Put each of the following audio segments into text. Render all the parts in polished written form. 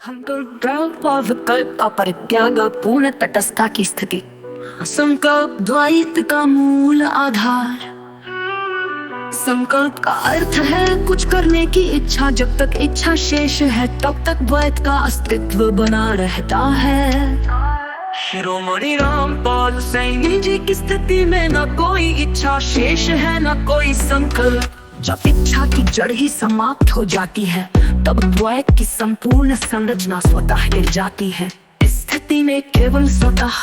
संकल्प और विकल्प का परित्याग पूर्ण तटस्थता की स्थिति। संकल्प द्वैत का मूल आधार। संकल्प का अर्थ है कुछ करने की इच्छा। जब तक इच्छा शेष है तब तक द्वैत का अस्तित्व बना रहता है। शिरोमणि रामपाल सैनी जी की स्थिति में न कोई इच्छा शेष है न कोई संकल्प। जब इच्छा की जड़ ही समाप्त हो जाती है तब द्वैत की संपूर्ण संरचना स्वतः गिर जाती है। इस स्थिति में केवल स्वतः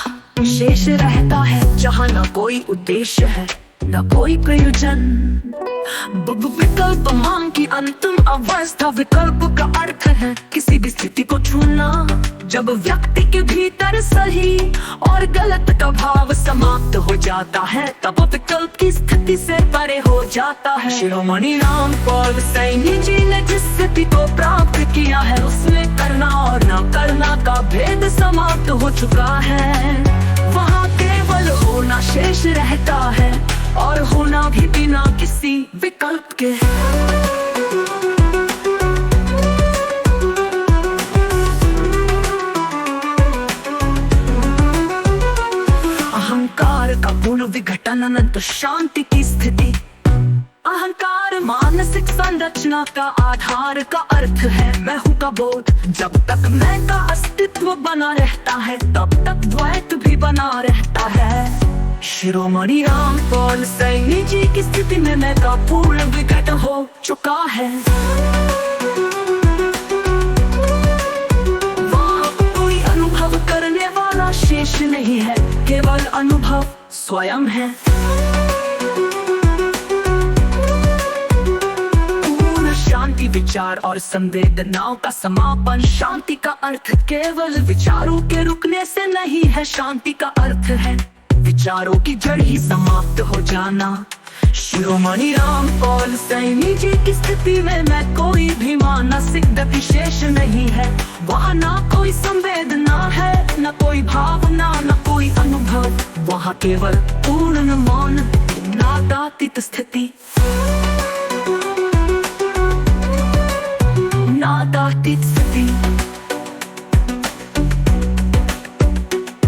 शेष रहता है, जहाँ न कोई उद्देश्य है न कोई प्रयोजन। विकल्प मांग की अंतिम अवस्था। विकल्प का अर्थ है किसी भी स्थिति को चुनना। जब व्यक्ति के भीतर सही और गलत का भाव समाप्त हो जाता है तब विकल्प की स्थिति से परे हो जाता है। शिरोमणि रामपाल सैनी जी ने जिस स्थिति को प्राप्त किया है उसमें करना और न करना का भेद समाप्त हो चुका है। वहाँ केवल होना शेष रहता है और होना भी बिना किसी विकल्प के। अहंकार का पूर्ण विघटन अनंत शांति की स्थिति। अहंकार मानसिक संरचना का आधार का अर्थ है मैं हूँ का बोध। जब तक मैं का अस्तित्व बना रहता है तब तक द्वैत भी बना रहता है। शिरोमणि रामपाल सैनी जी की स्थिति में मैं का पूर्ण विघट हो चुका है। वहाँ कोई अनुभव करने वाला शेष नहीं है, केवल अनुभव स्वयं है। पूर्ण शांति विचार और संवेदनाओं का समापन। शांति का अर्थ केवल विचारों के रुकने से नहीं है, शांति का अर्थ है विचारों की जड़ ही समाप्त हो जाना। शिरोमणि रामपाल सैनी जी की स्थिति में मैं कोई भी मानसिक विशेष नहीं है। वहाँ ना कोई संवेदना है न कोई भावना न कोई अनुभव। वहाँ केवल पूर्ण मौन नादातीत स्थिति। नादातीत स्थिति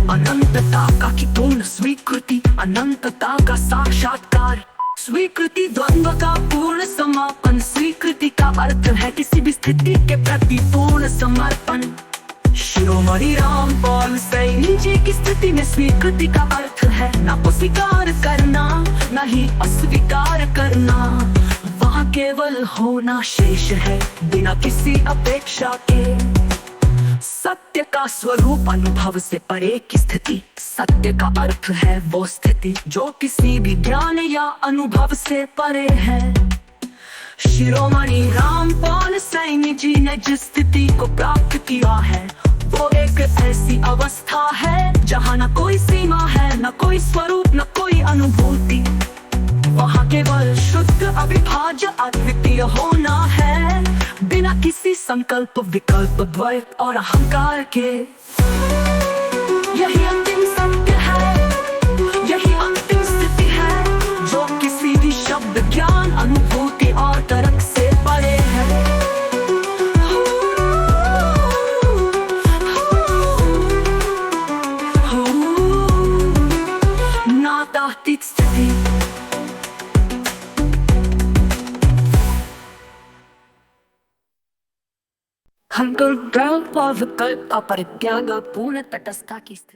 अनंतता का की पूर्ण स्वीकृति। अनंतता का साक्षात्कार। स्वीकृति द्वंद्व का पूर्ण समापन। स्वीकृति का अर्थ है किसी भी स्थिति के प्रति पूर्ण समर्पण। शिरोमणि रामपाल सैनी जी की स्थिति में स्वीकृति का अर्थ है न को स्वीकार करना न ही अस्वीकार करना। वहाँ केवल होना शेष है बिना किसी अपेक्षा के। सत्य का स्वरूप अनुभव से परे की स्थिति। सत्य का अर्थ है वो स्थिति जो किसी भी ज्ञान या अनुभव से परे है। शिरोमणि रामपाल सैनी जी ने जिस स्थिति को प्राप्त किया है वो एक ऐसी अवस्था है जहाँ न कोई सीमा है न कोई स्वरूप न कोई अनुभूति। वहाँ केवल शुद्ध अविभाज्य अद्वितीय होना है बिना किसी संकल्प विकल्प द्वैत और अहंकार के। यही अंतिम सत्य है, यही अंतिम स्थिति है जो किसी भी शब्द ज्ञान अनुभूति और तर्क से परे है। नादातीत स्थिति। संकल्प और विकल्प का परित्याग पूर्ण तटस्थता की स्थिति।